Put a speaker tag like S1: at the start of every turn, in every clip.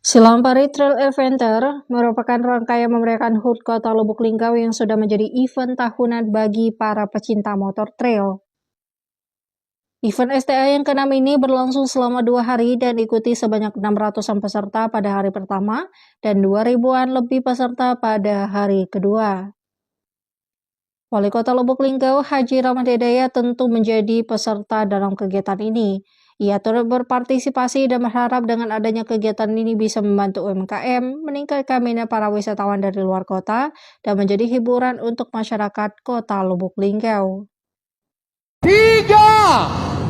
S1: Silampari Trail Adventure merupakan rangkaian memeriahkan HUT Kota Lubuk Linggau yang sudah menjadi event tahunan bagi para pecinta motor trail. Event STA yang ke-6 ini berlangsung selama 2 hari dan diikuti sebanyak 600-an peserta pada hari pertama dan 2.000-an lebih peserta pada hari kedua. Wali Kota Lubuk Linggau, Haji Rahmat Hidayat tentu menjadi peserta dalam kegiatan ini. Ia turut berpartisipasi dan berharap dengan adanya kegiatan ini bisa membantu UMKM, meningkatkan minat para wisatawan dari luar kota, dan menjadi hiburan untuk masyarakat Kota Lubuk Linggau.
S2: 3,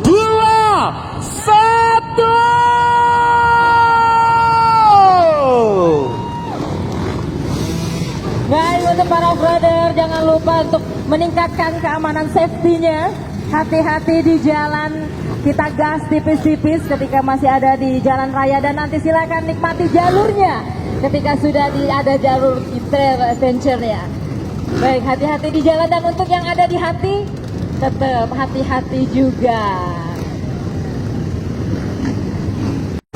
S2: 2, 1.
S3: Baik, untuk para brother, jangan lupa untuk meningkatkan keamanan safety-nya. Hati-hati di jalan, kita gas tipis-tipis ketika masih ada di jalan raya, dan nanti silakan nikmati jalurnya ketika sudah ada jalur trail adventure-nya. Baik, hati-hati di jalan, dan untuk yang ada di hati, tetap hati-hati juga.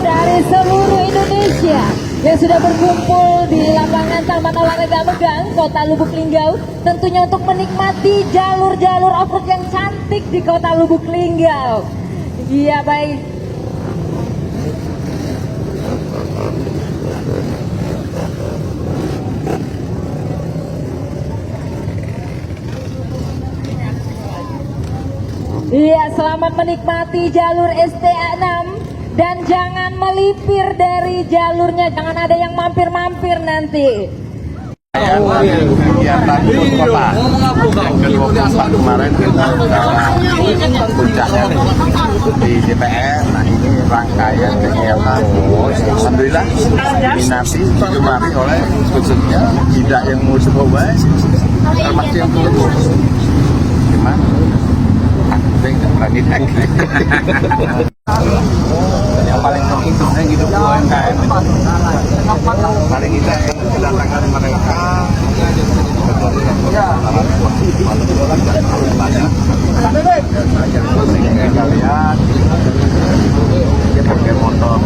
S3: Dari seluruh Indonesia yang sudah berkumpul di lapangan Taman Olahraga Megang, Kota Lubuk Linggau, tentunya untuk menikmati jalur-jalur off-road yang cantik di Kota Lubuk Linggau. Iya, baik. Iya, selamat menikmati jalur STA 6. Dan jangan melipir dari jalurnya, jangan ada yang mampir-mampir nanti.
S4: Kegiatan kota yang ke-24 kemarin kita puncaknya di DPR. Nah, ini rangkaian kegiatan. Alhamdulillah diminati digemari oleh khususnya tidak yang musuh termasuk yang dulu. Gimana? Aku nggak berani naik. Yang paling pentingnya hidup UMKM paling kita kedatangan mereka lihat dia pakai motor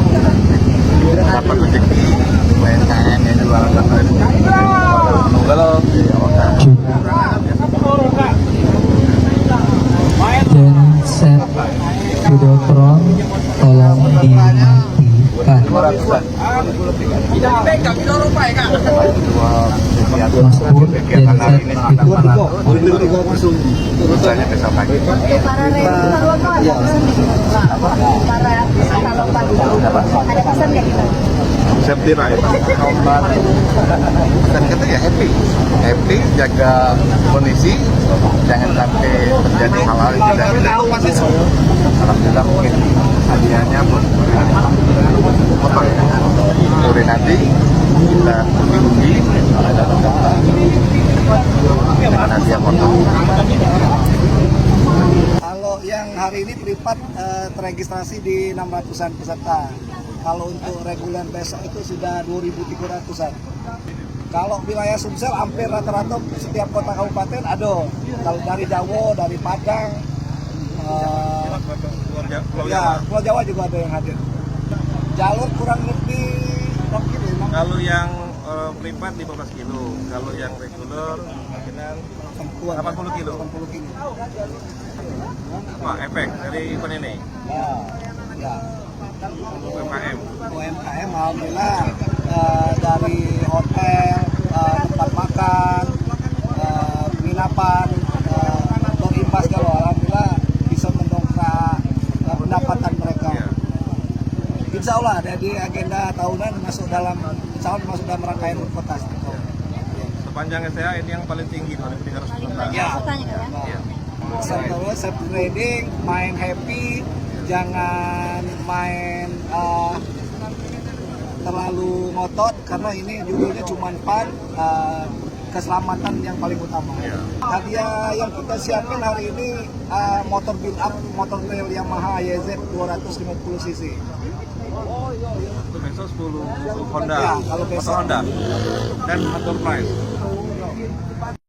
S4: dapat rezeki UMKM yang jualan kalau
S5: genset videotron tolong dimatikan. Mas Bud, genset videotron.
S4: misalnya besok pagi.
S6: Ada pesan nggak kita?
S4: Safety ride. Dan kita ya happy, jaga kondisi, jangan sampai terjadi hal-hal yang tidak kita. Alhamdulillah mungkin hadiahnya pun motor sore nanti kita undi dengan hadiah motor.
S7: Kalau yang hari ini privat terregistrasi di 600-an peserta. Kalau untuk reguler besok itu sudah 2.300-an. Kalau wilayah Sumsel hampir rata-rata setiap kota kabupaten ada. Kalau dari Jawa, dari Padang, Pulau Jawa juga ada yang hadir. Jalur kurang lebih berapa kilo?
S8: Kalau yang privat 15 kilo, kalau yang reguler mungkinan 80 kilo.
S7: 80 kilo.
S8: Apa efek dari event ini?
S7: Ya.
S8: UMKM.
S7: UMKM alhamdulillah dari hotel, tempat makan, penginapan berimbas kalau alhamdulillah bisa mendongkrak pendapatan mereka.
S8: Ya.
S7: Insya Allah dari agenda tahunan masuk dalam rangkaian HUT kota.
S8: Sepanjang STA ini yang paling tinggi 2.300 peserta.
S7: Ya.
S8: Ya.
S7: Terus safety riding, main happy, jangan main terlalu ngotot karena ini judulnya cuma fun, keselamatan yang paling utama. Hadiah yang kita siapin hari ini motor build up, motor trail Yamaha YZ 250 cc.
S8: Untuk besok 10 Honda.
S7: Ya, kalau besok
S8: motor Honda dan motor price.